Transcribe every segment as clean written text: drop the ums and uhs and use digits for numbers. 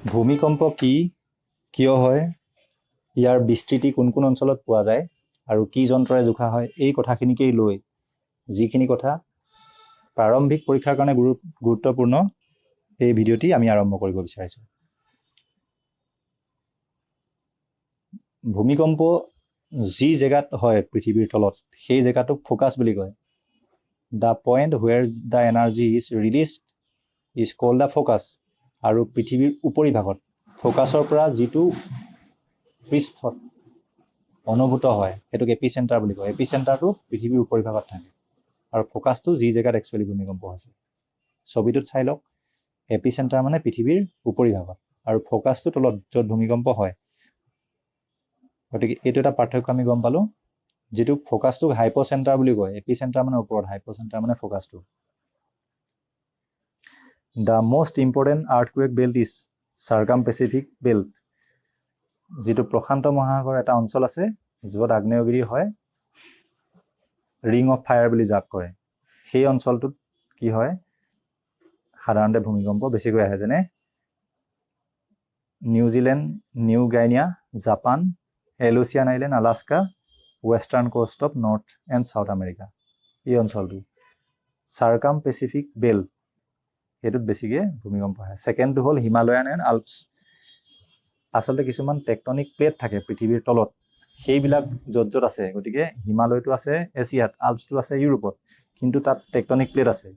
ভূমিকম্প কি, কিয় হয়, ইয়াৰ বিস্তৃতি কোন কোন অঞ্চলত পোৱা যায় আৰু কি যন্ত্ৰৰে জোখা হয়, এই কথাখিনিকেই লৈ যিখিনি কথা প্ৰাৰম্ভিক পৰীক্ষাৰ কাৰণে গুৰুত্বপূৰ্ণ এই ভিডিঅ'টি আমি আৰম্ভ কৰিব বিচাৰিছোঁ। ভূমিকম্প যি জেগাত হয় পৃথিৱীৰ তলত সেই জেগাটোক ফ'কাছ বুলি কয়। The point where the energy is released is called the focus. আৰু পৃথিৱীৰ উপৰিভাগত ফ'কাছৰ পৰা যিটো পৃষ্ঠত অনুভূত হয় সেইটোক এপিচেণ্টাৰ বুলি কয়। এপিচেণ্টাৰটো পৃথিৱীৰ উপৰিভাগত থাকে আৰু ফ'কাছটো যি জেগাত একচুৱেলি ভূমিকম্প হৈছে। ছবিটোত চাই লওক, এপিচেণ্টাৰ মানে পৃথিৱীৰ উপৰিভাগত আৰু ফ'কাছটো তলত য'ত ভূমিকম্প হয়। গতিকে এইটো এটা পাৰ্থক্য আমি গম পালোঁ। যিটো ফ'কাছটোক হাইপ'চেণ্টাৰ বুলি কয়, এপিচেণ্টাৰ মানে ওপৰত, হাইপ'চেণ্টাৰ মানে ফ'কাছটো। The most important earthquake belt is circum Pacific belt. যিটো প্ৰশান্ত মহাসাগৰৰ এটা অঞ্চল আছে য'ত আগ্নেয়গিৰি হয়, ৰিং অফ ফায়াৰ বুলি যাক কয়, সেই অঞ্চলটোত কি হয় সাধাৰণতে ভূমিকম্প বেছিকৈ আহে, যেনে New Zealand, new Guinea, Japan, Aleutian island, Alaska, western coast of north and south America. এই অঞ্চলটো চাৰ্কামপেচিফিক বেল্ট, সেইটোত বেছিকৈ ভূমিকম্প আহে। ছেকেণ্ডটো হ'ল হিমালয়ান এণ্ড আল্পছ। আচলতে কিছুমান টেকটনিক প্লেট থাকে পৃথিৱীৰ তলত, সেইবিলাক য'ত য'ত আছে। গতিকে হিমালয়টো আছে এছিয়াত, আল্পছটো আছে ইউৰোপত, কিন্তু তাত টেকটনিক প্লেট আছে,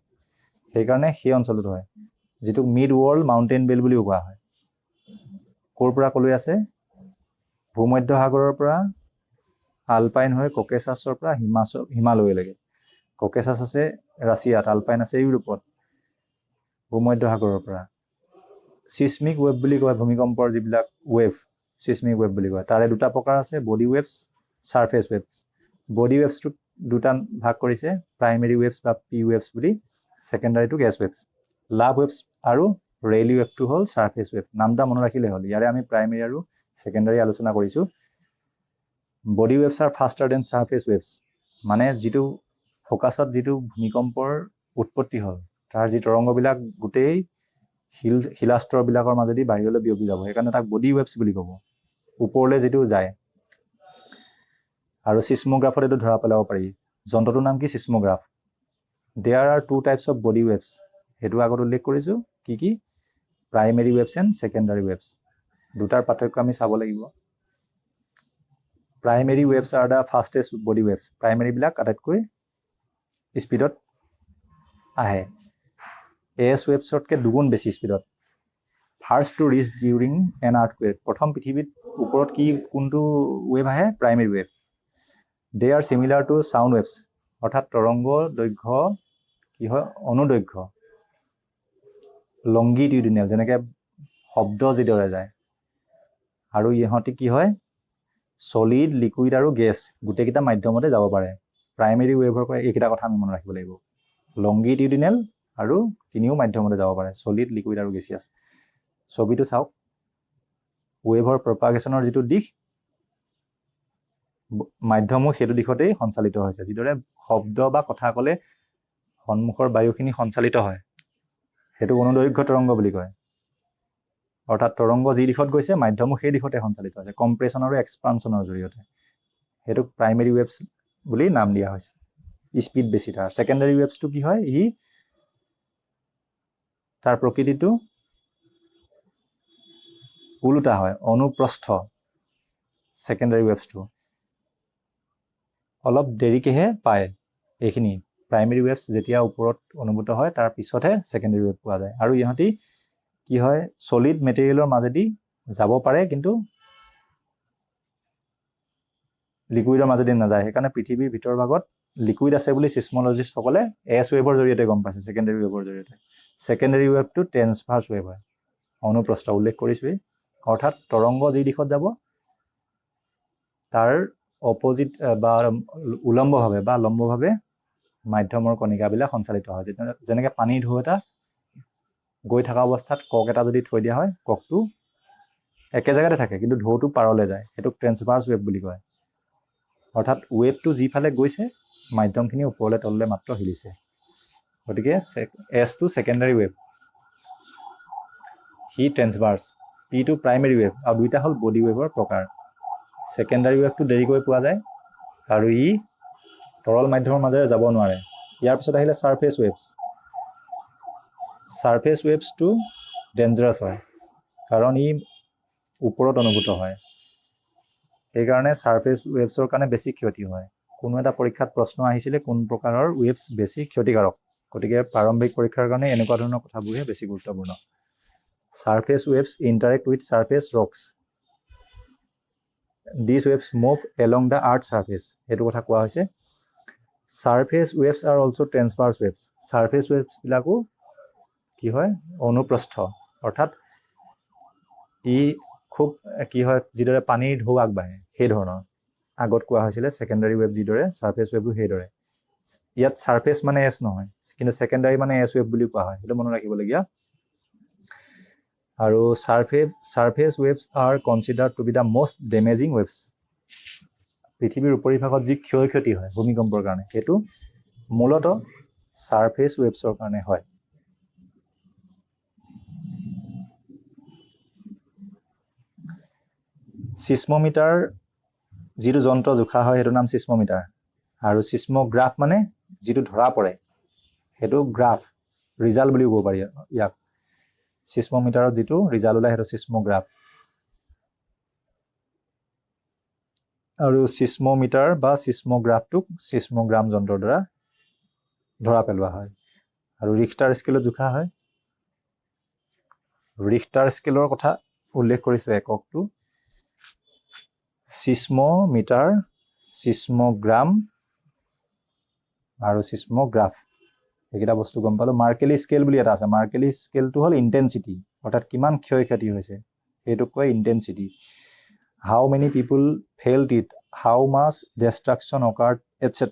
সেইকাৰণে সেই অঞ্চলটোত হয়। যিটোক মিড ৱৰ্ল্ড মাউণ্টেইন বেল্ট বুলিও কোৱা হয়। ক'ৰ পৰা ক'লৈ আছে? ভূমধ্য সাগৰৰ পৰা আলপাইন হৈ ককেছাছৰ পৰা হিমালয়লৈকে। ককেছাছ আছে ৰাছিয়াত, আলপাইন আছে ইউৰোপত, ভূমধ্য সাগৰৰ পৰা। ছিছমিক ৱেভ বুলি কয় ভূমিকম্পৰ যিবিলাক ৱেভ, ছিছমিক ৱেভ বুলি কয়। তাৰে দুটা প্ৰকাৰ আছে, body waves, surface waves. Body ৱেভছটোক দুটা ভাগ কৰিছে, প্ৰাইমেৰী ৱেভছ বা পি ৱেভছ বুলি, ছেকেণ্ডাৰীটো গেছ ৱেভছ। লাভ ৱেভছ আৰু ৰেইলি ৱেভটো হ'ল ছাৰফেচ ৱেভ। নামটা মনত ৰাখিলে হ'ল। ইয়াৰে আমি প্ৰাইমেৰী আৰু ছেকেণ্ডাৰী আলোচনা কৰিছোঁ। Body waves are faster than surface waves. মানে যিটো ফ'কাছত যিটো ভূমিকম্পৰ উৎপত্তি হ'ল, তাৰ যি তৰংগবিলাক গোটেই শিলাস্তৰবিলাকৰ মাজেদি বাহিৰলৈ বিয়পি যাব, সেইকাৰণে তাক বডি ৱেভছ বুলি ক'ব, ওপৰলৈ যিটো যায়। আৰু ছিছমোগ্ৰাফত এইটো ধৰা পেলাব পাৰি। যন্ত্ৰটোৰ নাম কি? Seismograph. There are two types of body waves. সেইটো আগত উল্লেখ কৰিছোঁ। কি কি? Primary waves and secondary waves. দুটাৰ পাৰ্থক্য আমি চাব লাগিব। Primary waves are the fastest body waves. প্ৰাইমেৰীবিলাক আটাইতকৈ স্পীডত আহে, এছ ৱেভছতকৈ দুগুণ বেছি স্পীডত। First to reach during an earthquake. প্ৰথম পৃথিৱীত ওপৰত কোনটো ৱেভ আহে? Primary wave. They are similar to sound waves. অৰ্থাৎ তৰংগ দৈৰ্ঘ্য কি হয়? অনুদৈৰ্ঘ্য, লংগিটিউডিনেল, যেনেকৈ শব্দ যিদৰে যায়। আৰু ইহঁতি কি হয়? ছলিড, লিকুইড আৰু গেছ গোটেইকেইটা মাধ্যমতে যাব পাৰে। প্ৰাইমেৰী ৱেভৰ পৰা এইকেইটা কথা আমি মনত ৰাখিব লাগিব। লংগিটিউডিনেল আৰু তিনিও মাধ্যমতে যাব পাৰে, ছলিড, লিকুইড আৰু গেছিয়াছ। ছবিটো চাওক, ৱেভৰ প্ৰপাগেশ্যনৰ যিটো দিশ, মাধ্যমো সেইটো দিশতেই সঞ্চালিত হৈছে। যিদৰে শব্দ বা কথা ক'লে সন্মুখৰ বায়ুখিনি সঞ্চালিত হয়, সেইটো অনুদৈৰ্ঘ্য তৰংগ বুলি কয়। অৰ্থাৎ তৰংগ যি দিশত গৈছে, মাধ্যমো সেই দিশতে সঞ্চালিত হৈছে, কম্প্ৰেছন আৰু এক্সপানশ্যনৰ জৰিয়তে। সেইটোক প্ৰাইমেৰী ৱেভছ বুলি নাম দিয়া হৈছে। স্পীড বেছি তাৰ। ছেকেণ্ডাৰী ৱেভছটো কি হয়? তাৰ প্ৰকৃতিটো ওলোটা হয়, অনুপ্ৰস্থ। ছেকেণ্ডাৰী ৱেভছটো অলপ দেৰিকৈহে পায় এইখিনি। প্ৰাইমেৰী ৱেভছ যেতিয়া ওপৰত অনুভূত হয়, তাৰ পিছতহে ছেকেণ্ডাৰী ৱেভ পোৱা যায়। আৰু ইহঁতি কি হয়? ছলিড মেটেৰিয়েলৰ মাজেদি যাব পাৰে, কিন্তু লিকুইডৰ মাজেদি নাযায়। সেইকাৰণে পৃথিৱীৰ ভিতৰ ভাগত লিকুইড আছে বুলি ছিছমলজিষ্টসকলে এছ ৱেভৰ জৰিয়তে গম পাইছে, ছেকেণ্ডাৰী ৱেভৰ জৰিয়তে। ছেকেণ্ডাৰী ৱেভটো ট্ৰেন্সভাৰ্চ ৱেভ হয়, অনুপ্ৰস্থ, উল্লেখ কৰিছোৱেই। অৰ্থাৎ তৰংগ যি দিশত যাব, তাৰ অপজিট বা উলম্বভাৱে বা লম্বভাৱে মাধ্যমৰ কণিকাবিলাক সঞ্চালিত হয়। যেনেকৈ পানীৰ ঢৌ এটা গৈ থকা অৱস্থাত কক এটা যদি থৈ দিয়া হয়, ককটো একে জেগাতে থাকে, কিন্তু ঢৌটো পাৰলৈ যায়, সেইটোক ট্ৰেন্সভাৰ্চ ৱেভ বুলি কয়। অৰ্থাৎ ৱেভটো যিফালে গৈছে, মাধ্যমখিনি ওপৰলৈ তললৈ মাত্ৰ হিলিছে। গতিকে এছটো ছেকেণ্ডাৰী ৱেভ, সি ট্ৰেন্সভাৰ্চ। P2 প্ৰাইমেৰী ৱেভ আৰু দুইটা হ'ল বডি ৱেভৰ প্ৰকাৰ সেকেন্ডাৰী ৱেভটো দেৰিকৈ পোৱা যায় আৰু ই তৰল মাধ্যমৰ মাজেৰে যাব নোৱাৰে ইয়াৰ পিছত আহিলে সাৰফেস ৱেভছটো ডেঞ্জাৰাছ হয় কাৰণ ই ওপৰত অনুভূত হয় সেইকাৰণে সাৰফেস ৱেভছৰ কাৰণে বেছি ক্ষতি হয় কোনো এটা পৰীক্ষাত প্ৰশ্ন আহিছিলে কোন প্ৰকাৰৰ ৱেভছ বেছি ক্ষতিকাৰক গতিকে প্ৰাৰম্ভিক পৰীক্ষাৰ কাৰণে এনেকুৱা ধৰণৰ কথাবোৰহে বেছি গুৰুত্বপূৰ্ণ Surface waves interact with surface rocks. These waves move along the earth's surface. এটো কথা কোৱা হৈছে Surface waves are also transverse waves. Surface waves বিলাকো কি হয় অনুপ্ৰস্থ অৰ্থাৎ ই খুব কি হয় যিদৰে পানীৰ ঢৌ আগবাঢ়ে সেই ধৰণৰ আগত কোৱা হৈছিলে সেকেন্ডাৰী ৱেভ যিদৰে সাৰফেস ৱেভো সেইদৰে ইয়াত সাৰফেস মানে এছ নহয় কিন্তু সেকেন্ডাৰী মানে এছ ৱেভ বুলি কোৱা হয় সেইটো মনত ৰাখিবলগীয়া আৰু surface waves are considered to be the most damaging waves পৃথিৱীৰ উপৰিভাগত যি ক্ষয়ক্ষতি হয় ভূমিকম্পৰ কাৰণে সেইটো মূলতঃ সাৰফেস ৱেভছৰ কাৰণে হয় সিসমোমিটাৰ যিটো যন্ত্ৰ জোখা হয় সেইটো নাম সিসমোমিটাৰ আৰু সিসমোগ্ৰাফ মানে যিটো ধৰা পৰে সেইটো গ্ৰাফ ৰিজাল্ট বুলি ক'ব পাৰি ইয়াক সিসমোমিটাৰত যিটো ৰিজাল্ট ওলাই সেইটো সিসমোগ্ৰাফ আৰু সিসমোমিটাৰ বা সিসমোগ্ৰাফটোক সিসমোগ্ৰাম যন্ত্ৰৰ দ্বাৰা ধৰা পেলোৱা হয় আৰু ৰিখটাৰ স্কেলত জোখা হয় ৰিখটাৰ স্কেলৰ কথা উল্লেখ কৰিছো এককটো সিসমোমিটাৰ সিসমোগ্ৰাম আৰু সিসমোগ্ৰাফ এইকেইটা বস্তু গম পালো মাৰ্কেলি স্কেল বুলি এটা আছে মাৰ্কেলি স্কেলটো হ'ল ইন্টেন্সিটি অৰ্থাৎ কিমান ক্ষয়ক্ষতি হৈছে এইটো কয় intensity how many people felt it how much destruction occurred etc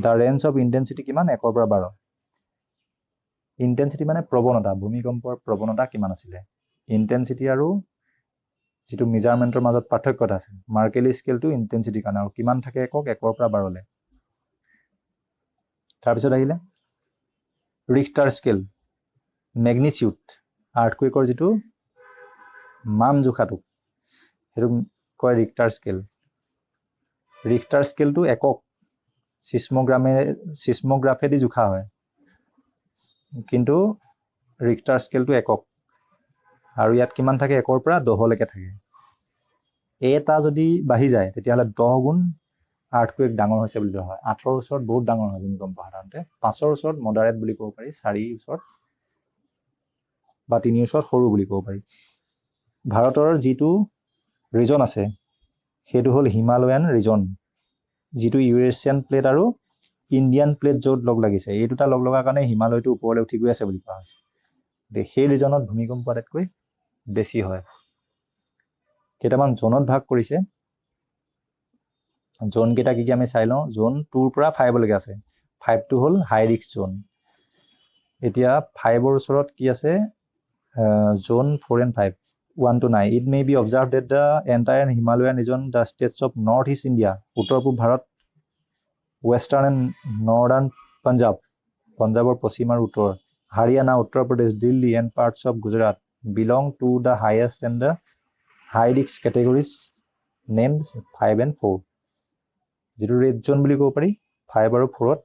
the range of intensity কিমান 1 পৰা 12 ইন্টেন্সিটি মানে প্ৰৱণতা ভূমিকম্পৰ প্ৰৱণতা কিমান আছিল ইন্টেন্সিটি আৰু যেটো মেজাৰমেন্টৰ মাজত পাৰ্থক্যতা আছে মাৰ্কেলি স্কেলটো ইন্টেন্সিটি কাৰণে আৰু কিমান থাকে একক 1 পৰা 12 লে তাৰ পিছত আহিলে ৰিখটাৰ স্কেল ম্যাগনিটিউড আৰ্থকুৱেকৰ যেটো মান জোখাটো হেতু কয় ৰিখটাৰ স্কেলটো একক সিসমোগ্ৰাফেদি জোখা হয় কিন্তু ৰিখটাৰ স্কেলটো একক আৰু ইয়াত কিমান থাকে 1 পৰা 10 লৈকে থাকে এটা যদি বাঢ়ি যায় তেতিয়াহলে 10 গুণ আৰ্থকুৱেক ডাঙৰ হৈছে বুলি ধৰা হয় 8ৰ ওচৰত বহুত ডাঙৰ হয় ভূমিকম্প সাধাৰণতে 5ৰ ওচৰত মডাৰেট বুলি ক'ব পাৰি 4ৰ ওচৰত বা 3ৰ ওচৰত সৰু বুলি ক'ব পাৰি ভাৰতৰ যিটো ৰিজন আছে হেতু হল হিমালয়ান ৰিজন যিটো ইউৰেছিয়ান প্লেট আৰু ইণ্ডিয়ান প্লেট য'ত লগ লাগিছে এই দুটা লগ লগাৰ কাৰণে হিমালয়টো ওপৰলৈ উঠি গৈ আছে বুলি কোৱা হৈছে সেই ৰিজনত ভূমিকম্প আটাইতকৈ বেছি হয় কেইটামান জোনত ভাগ কৰিছে জোন কেইটা কি আমি চাই লওঁ জোন 2 পৰা 5 লৈকে আছে 5 টো হল হাই ৰিস্ক জোন এতিয়া 5ৰ ওচৰত কি আছে zone 4 and 5 1 to 9 it may be observed that the entire Himalayan region the states of northeast India uttor purb bharat western and northern Punjabor পশ্চিম আৰু উত্তৰ Haryana Uttar Pradesh Delhi and parts of Gujarat belong to the highest and the high risk categories named 5 and 4 যেটো red জোন বুলি ক'ব পাৰি 5 আৰু 4 ত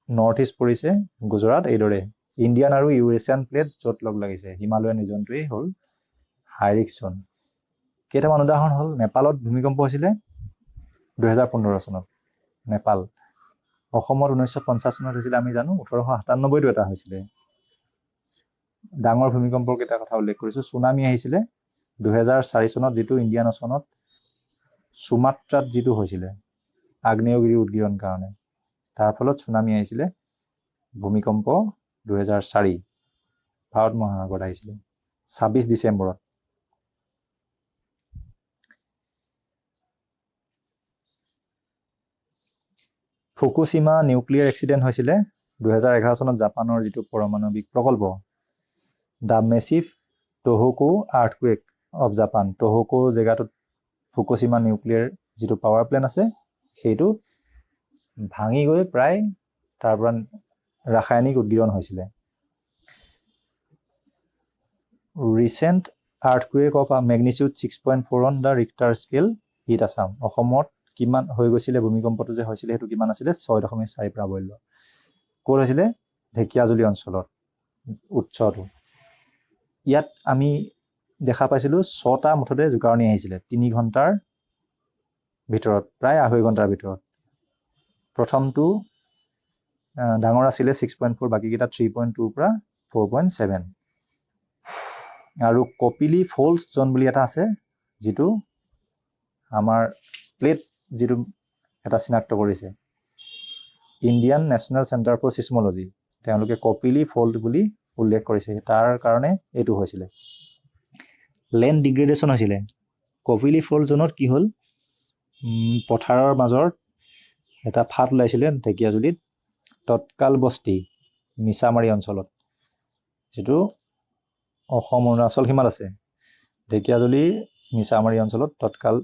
north east পৰিছে গুজৰাট এইদৰে Indian আৰু ইউৰেছিয়ান প্লেট য'ত লগ লাগিছে হিমালয়ান ৰিজনটোই হ'ল হাই ৰিস্ক জোন কেইটামান উদাহৰণ হ'ল নেপালত ভূমিকম্প হৈছিলে 2015 চনত নেপাল অসমত 1950 চনত হৈছিলে আমি জানো 1897 টো এটা হৈছিলে ডাঙৰ ভূমিকম্পৰ কেইটা কথা উল্লেখ কৰিছো সুনামি আহিছিলে 2004 চনত যেটো ইণ্ডিয়ান অচনত সুমাত্ৰাত যেটো হৈছিলে আগ্নেয়গিৰি উদ্গীৰণ কাৰণে তাৰ ফলত সুনামি আহিছিলে ভূমিকম্প 2004 ভাৰত মহাসাগৰত আহিছিলে 26 ডিসেম্বৰত ফুকুশিমা নিউক্লিয়াৰ এক্সিডেন্ট হৈছিলে 2011 চনত জাপানৰ যেটো পৰমাণৱিক প্ৰকল্প the massive Tohoku earthquake of Japan Tohoku জেগাটোত ফুকুশিমা নিউক্লিয়াৰ যেটো পাৱাৰ প্ল্যান্ট আছে সেইটো ভাঙি গৈ প্ৰায় তাৰ পৰা ৰাসায়নিক উদ্গীৰণ হৈছিলে recent earthquake of magnitude 6.4 on the Richter scale hit Assam. অসমত কিমান হৈ গৈছিলে ভূমিকম্পটো যে হৈছিলে সেইটো কিমান আছিলে 6.4 প্ৰাবল্য। ক'ত হৈছিলে ঢেকীয়াজুলি অঞ্চলত উৎসটো। ইয়াত আমি দেখা পাইছিলোঁ 6টা মুঠতে জোকাৰণি আহিছিলে 3 ঘণ্টাৰ ভিতৰত, প্ৰায় 2.5 ঘণ্টাৰ ভিতৰত। প্ৰথমটো ডাঙৰ আছিলে 6.4, বাকীকেইটা 3.2 পৰা 4.7। আৰু কপিলি ফল্ছ জ'ন বুলি এটা আছে, যিটো আমাৰ প্লেট যিটো এটা চিনাক্ত কৰিছে ইণ্ডিয়ান নেশ্যনেল চেণ্টাৰ ফৰ চিছমলজি, তেওঁলোকে কপিলি ফল্ট বুলি উল্লেখ কৰিছে। তাৰ কাৰণে এইটো হৈছিলে। লেণ্ড ডিগ্ৰেডেশ্যন হৈছিলে কপিলি ফল্ট জ'নত। কি হ'ল, পথাৰৰ মাজত এটা ফাট ওলাইছিলে ঢেকীয়াজুলিত, তৎকাল বস্তি মিছামাৰী অঞ্চলত, যিটো অসম অৰুণাচল সীমাত আছে। ঢেকীয়াজুলিৰ মিছামাৰী অঞ্চলত তৎকাল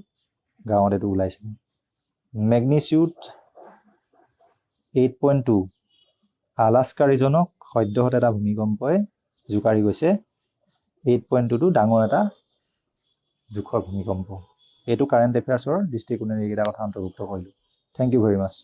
গাঁৱত এইটো ওলাইছিলে। মেগনিচিউড 8.2 আলাস্কা ৰিজনক সদ্যহতে এটা ভূমিকম্পই জোকাৰি গৈছে। 8.2টো ডাঙৰ এটা জোখৰ ভূমিকম্প। এইটো কাৰেণ্ট এফেয়াৰ্ছৰ দৃষ্টিকোণেৰে এইকেইটা কথা অন্তৰ্ভুক্ত কৰিলোঁ। Thank you very much.